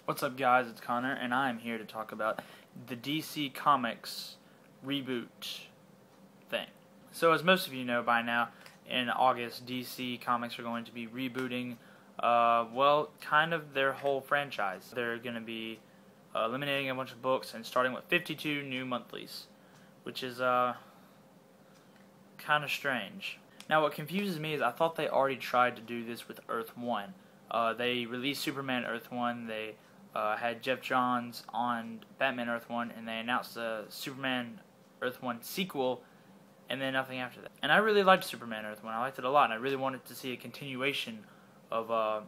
What's up, guys? It's Connor, and I'm here to talk about the DC Comics Reboot thing. So, as most of you know by now, in August, DC Comics are going to be rebooting, kind of their whole franchise. They're going to be eliminating a bunch of books and starting with 52 new monthlies, which is kind of strange. Now, what confuses me is I thought they already tried to do this with Earth 1. They released Superman Earth 1, they had Jeff Johns on Batman Earth 1, and they announced the Superman Earth 1 sequel, and then nothing after that. And I really liked Superman Earth 1. I liked it a lot, and I really wanted to see a continuation of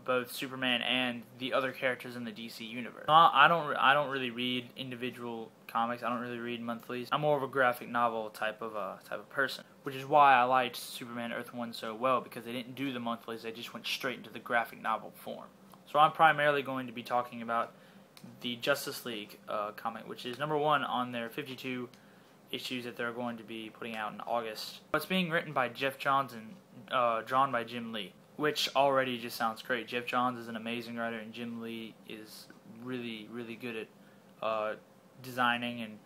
both Superman and the other characters in the DC universe. I don't really read individual comics. I don't really read monthlies. I'm more of a graphic novel type of person, which is why I liked Superman Earth 1 so well, because they didn't do the monthlies. They just went straight into the graphic novel form. So I'm primarily going to be talking about the Justice League comic, which is number 1 on their 52 issues that they're going to be putting out in August. It's being written by Jeff Johns and drawn by Jim Lee, which already just sounds great. Jeff Johns is an amazing writer, and Jim Lee is really, really good at designing and,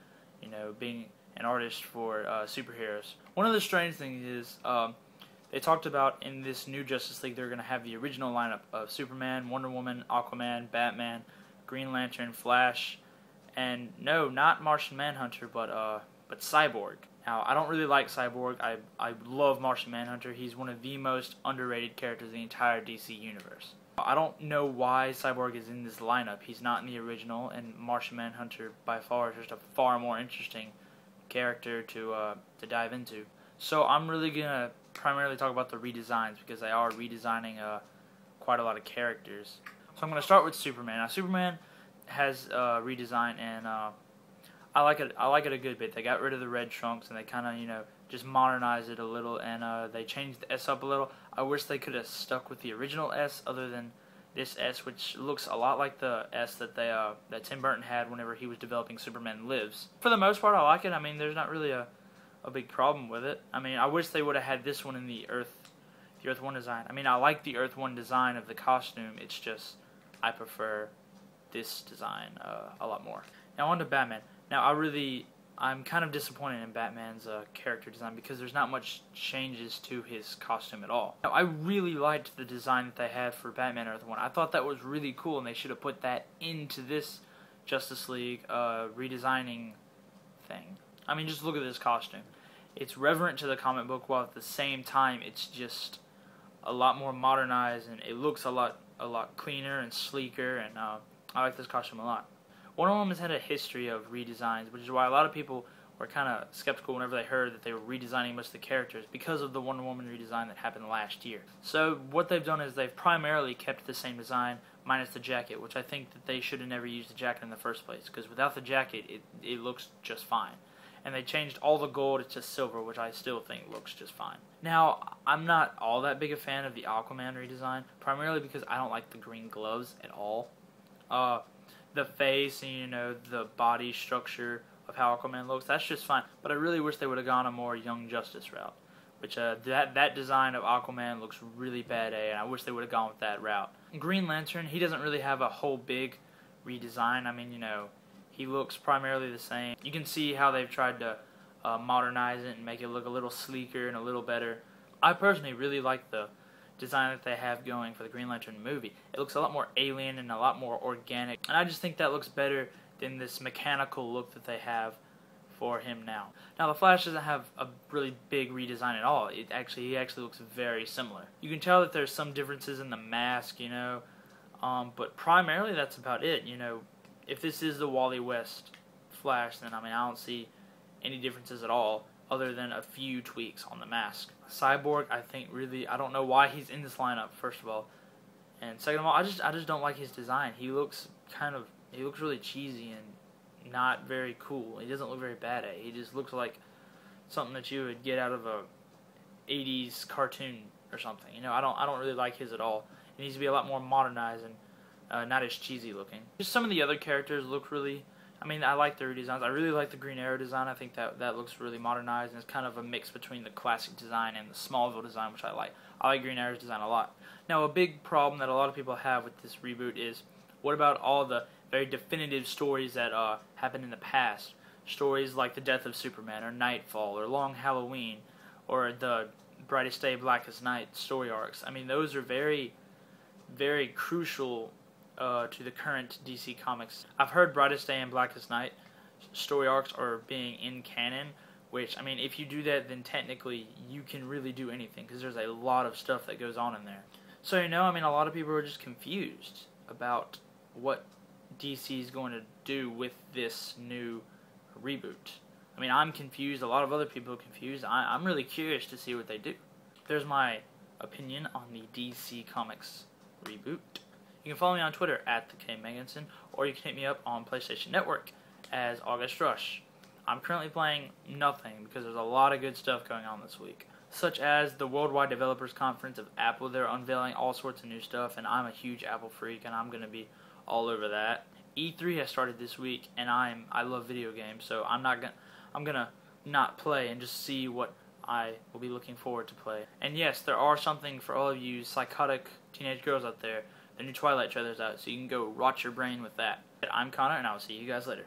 being an artist for superheroes. One of the strange things is they talked about in this new Justice League they're going to have the original lineup of Superman, Wonder Woman, Aquaman, Batman, Green Lantern, Flash, and no, not Martian Manhunter, but Cyborg. Now, I don't really like Cyborg. I love Martian Manhunter. He's one of the most underrated characters in the entire DC universe. I don't know why Cyborg is in this lineup. He's not in the original, and Martian Manhunter by far is just a far more interesting character to dive into. So I'm really gonna primarily talk about the redesigns, because they are redesigning quite a lot of characters. So I'm gonna start with Superman. Now, Superman has redesign, and I like it a good bit. They got rid of the red trunks, and they kind of, just modernized it a little, and they changed the S up a little. I wish they could have stuck with the original S, other than this S, which looks a lot like the S that that Tim Burton had whenever he was developing Superman Lives. For the most part, I like it. I mean, there's not really a big problem with it. I mean, I wish they would have had this one in the Earth 1 design. I mean, I like the Earth 1 design of the costume. It's just I prefer this design a lot more. Now on to Batman. Now I'm kind of disappointed in Batman's character design, because there's not much changes to his costume at all. Now, I really liked the design that they had for Batman Earth 1. I thought that was really cool, and they should have put that into this Justice League redesigning thing. I mean, just look at this costume. It's reverent to the comic book, while at the same time it's just a lot more modernized, and it looks a lot cleaner and sleeker, and I like this costume a lot. Wonder Woman's had a history of redesigns, which is why a lot of people were kind of skeptical whenever they heard that they were redesigning most of the characters, because of the Wonder Woman redesign that happened last year. So what they've done is they've primarily kept the same design, minus the jacket, which I think that they should have never used the jacket in the first place, because without the jacket, it looks just fine. And they changed all the gold to silver, which I still think looks just fine. Now, I'm not all that big a fan of the Aquaman redesign, primarily because I don't like the green gloves at all. The face and, the body structure of how Aquaman looks, that's just fine. But I really wish they would have gone a more Young Justice route, which that design of Aquaman looks really bad, and I wish they would have gone with that route. Green Lantern, he doesn't really have a whole big redesign. I mean, he looks primarily the same. You can see how they've tried to modernize it and make it look a little sleeker and a little better. I personally really like the design that they have going for the Green Lantern movie. It looks a lot more alien and a lot more organic, and I just think that looks better than this mechanical look that they have for him now. Now, the Flash doesn't have a really big redesign at all. He actually looks very similar. You can tell that there's some differences in the mask, but primarily that's about it. If this is the Wally West Flash, then I don't see any differences at all, other than a few tweaks on the mask. Cyborg, I don't know why he's in this lineup, first of all. And second of all, I just don't like his design. He looks really cheesy and not very cool. He doesn't look very badass. He just looks like something that you would get out of a 80s cartoon or something. I don't really like his at all. It needs to be a lot more modernized and not as cheesy looking. Just some of the other characters look really, I like their redesigns. I really like the Green Arrow design. I think that looks really modernized, and it's kind of a mix between the classic design and the Smallville design, which I like. I like Green Arrow's design a lot. Now, a big problem that a lot of people have with this reboot is What about all the very definitive stories that happened in the past? Stories like the death of Superman, or Nightfall, or Long Halloween, or the Brightest Day, Blackest Night story arcs. I mean, those are very, very crucial to the current DC Comics. I've heard Brightest Day and Blackest Night story arcs are being in canon, which, I mean, if you do that, then technically you can really do anything, because there's a lot of stuff that goes on in there. So, I mean, a lot of people are just confused about what DC is going to do with this new reboot. I mean, I'm confused, a lot of other people are confused. I'm really curious to see what they do. There's my opinion on the DC Comics reboot. You can follow me on Twitter at @TheKMeganson, or you can hit me up on PlayStation Network as August Rush. I'm currently playing nothing because there's a lot of good stuff going on this week, such as the Worldwide Developers Conference of Apple. They're unveiling all sorts of new stuff, and I'm a huge Apple freak, and I'm going to be all over that. E3 has started this week, and I love video games, so I'm gonna not play and just see what I will be looking forward to play. And yes, there are something for all of you psychotic teenage girls out there. The new Twilight trailer's out, so you can go rot your brain with that. I'm Connor, and I will see you guys later.